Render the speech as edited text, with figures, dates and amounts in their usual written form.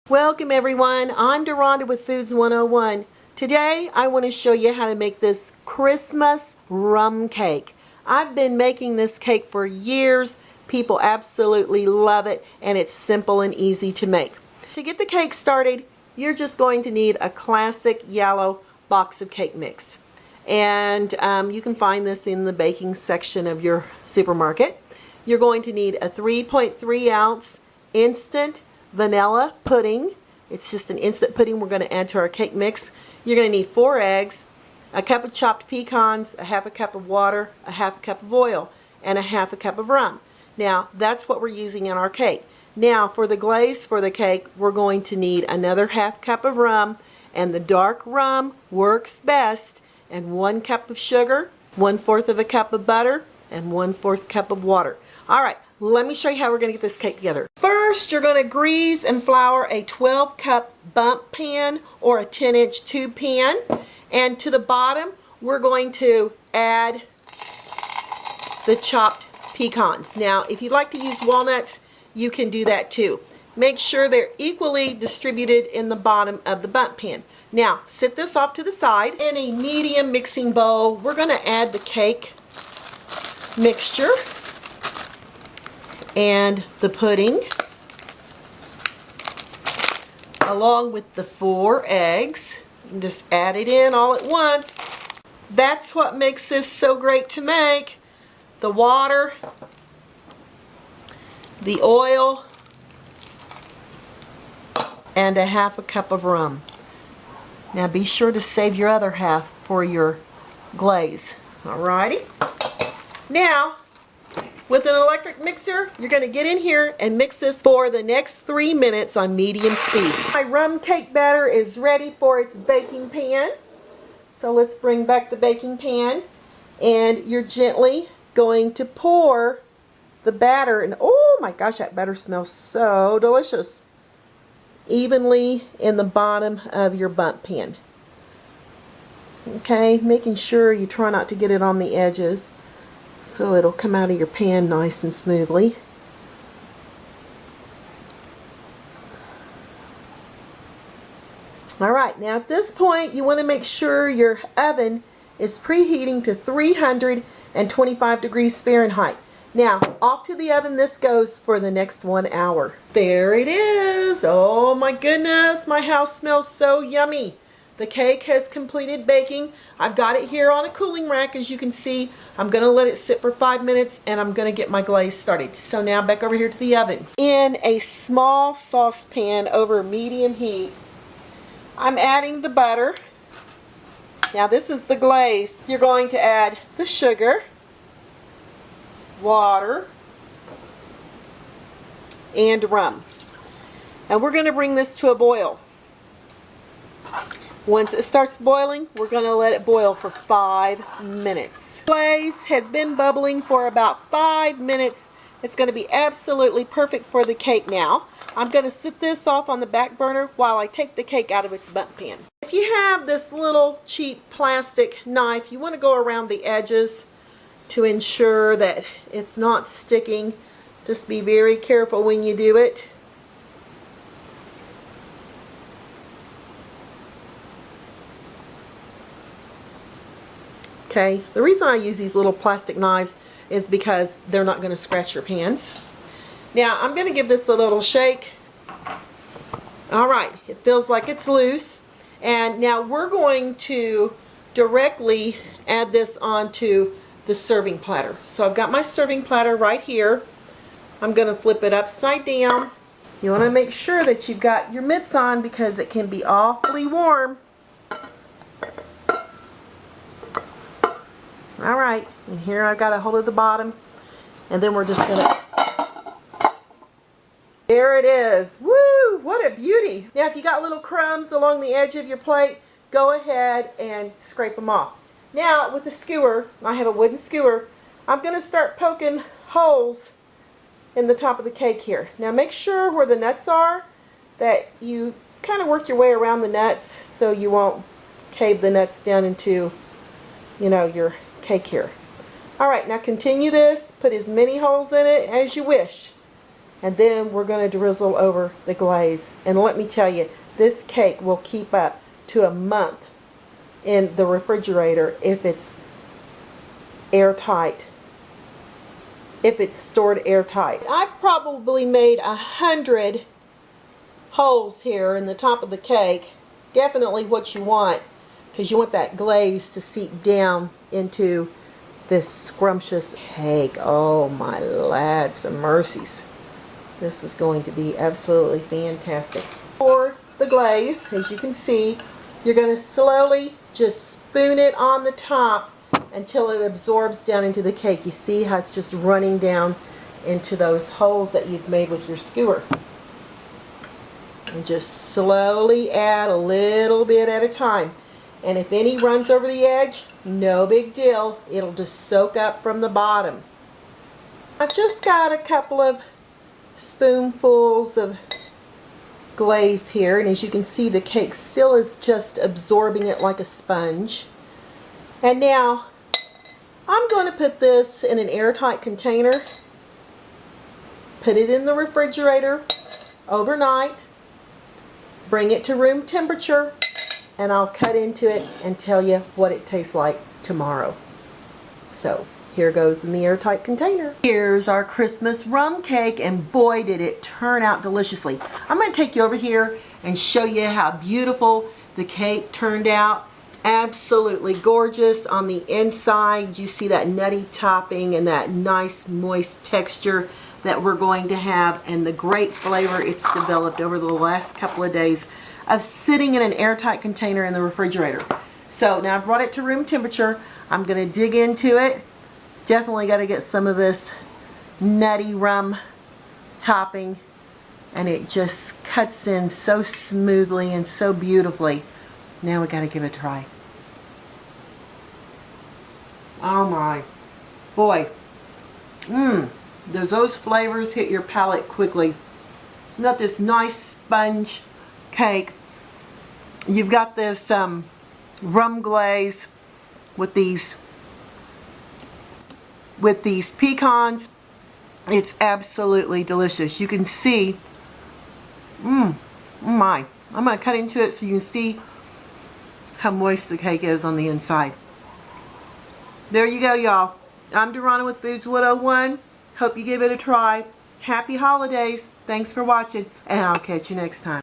Welcome everyone, I'm Deronda with Foods 101. Today I want to show you how to make this Christmas rum cake. I've been making this cake for years. People absolutely love it and it's simple and easy to make. To get the cake started, you're just going to need a classic yellow box of cake mix. And you can find this in the baking section of your supermarket. You're going to need a 3.3 ounce instant vanilla pudding. It's just an instant pudding we're going to add to our cake mix. You're going to need 4 eggs, a cup of chopped pecans, a half a cup of water, a half a cup of oil, and a half a cup of rum. Now that's what we're using in our cake. Now for the glaze for the cake, we're going to need another half cup of rum, and the dark rum works best, and 1 cup of sugar, 1/4 of a cup of butter, and 1/4 cup of water. Alright, let me show you how we're going to get this cake together. First, you're going to grease and flour a 12 cup Bundt pan or a 10-inch tube pan. And to the bottom, we're going to add the chopped pecans. Now, if you'd like to use walnuts, you can do that too. Make sure they're equally distributed in the bottom of the Bundt pan. Now, set this off to the side. In a medium mixing bowl, we're going to add the cake mixture and the pudding along with the 4 eggs. You can just add it in all at once. That's what makes this so great to make. The water, the oil, and a half a cup of rum. Now be sure to save your other half for your glaze. Alrighty. Now, with an electric mixer, you're going to get in here and mix this for the next 3 minutes on medium speed. My rum cake batter is ready for its baking pan. So let's bring back the baking pan, and you're gently going to pour the batter, and oh my gosh, that batter smells so delicious, evenly in the bottom of your Bundt pan. Okay, making sure you try not to get it on the edges, so it'll come out of your pan nice and smoothly. Alright, now at this point you want to make sure your oven is preheating to 325 degrees Fahrenheit. Now, off to the oven this goes for the next 1 hour. There it is! Oh my goodness, my house smells so yummy. The cake has completed baking. I've got it here on a cooling rack, as you can see. I'm going to let it sit for 5 minutes and I'm going to get my glaze started. So now back over here to the oven. In a small saucepan over medium heat, I'm adding the butter. Now this is the glaze. You're going to add the sugar, water, and rum. And we're going to bring this to a boil. Once it starts boiling, we're going to let it boil for 5 minutes. The glaze has been bubbling for about 5 minutes. It's going to be absolutely perfect for the cake now. I'm going to sit this off on the back burner while I take the cake out of its Bundt pan. If you have this little cheap plastic knife, you want to go around the edges to ensure that it's not sticking. Just be very careful when you do it. Okay, the reason I use these little plastic knives is because they're not going to scratch your pans. Now I'm going to give this a little shake. Alright, it feels like it's loose. And now we're going to directly add this onto the serving platter. So I've got my serving platter right here. I'm going to flip it upside down. You want to make sure that you've got your mitts on because it can be awfully warm. Alright, and here I've got a hold of the bottom, and then we're just going to... There it is. Woo! What a beauty! Now if you got little crumbs along the edge of your plate, go ahead and scrape them off. Now with a skewer, I have a wooden skewer, I'm going to start poking holes in the top of the cake here. Now make sure where the nuts are that you kind of work your way around the nuts so you won't cave the nuts down into, you know, your cake here. Alright, now continue this. Put as many holes in it as you wish. and then we're going to drizzle over the glaze. And let me tell you, this cake will keep up to a month in the refrigerator if it's airtight, if it's stored airtight. I've probably made 100 holes here in the top of the cake. Definitely what you want, because you want that glaze to seep down into this scrumptious cake. Oh my lads and mercies. This is going to be absolutely fantastic. For the glaze, as you can see, you're going to slowly just spoon it on the top until it absorbs down into the cake. You see how it's just running down into those holes that you've made with your skewer. And just slowly add a little bit at a time. And if any runs over the edge, no big deal. It'll just soak up from the bottom. I've just got a couple of spoonfuls of glaze here, and as you can see, the cake still is just absorbing it like a sponge. And now I'm going to put this in an airtight container, put it in the refrigerator overnight, bring it to room temperature, and I'll cut into it and tell you what it tastes like tomorrow. So here goes in the airtight container. Here's our Christmas rum cake, and boy did it turn out deliciously. I'm going to take you over here and show you how beautiful the cake turned out. Absolutely gorgeous on the inside. You see that nutty topping and that nice moist texture that we're going to have, and the great flavor it's developed over the last couple of days of sitting in an airtight container in the refrigerator. So now I've brought it to room temperature. I'm going to dig into it. Definitely got to get some of this nutty rum topping, and it just cuts in so smoothly and so beautifully. Now we got to give it a try. Oh my, boy, does those flavors hit your palate quickly. You've got this nice sponge cake. You've got this rum glaze with these pecans. It's absolutely delicious. You can see, oh my, I'm going to cut into it so you can see how moist the cake is on the inside. There you go, y'all. I'm Dorana with Foods 101. Hope you give it a try. Happy holidays. Thanks for watching, and I'll catch you next time.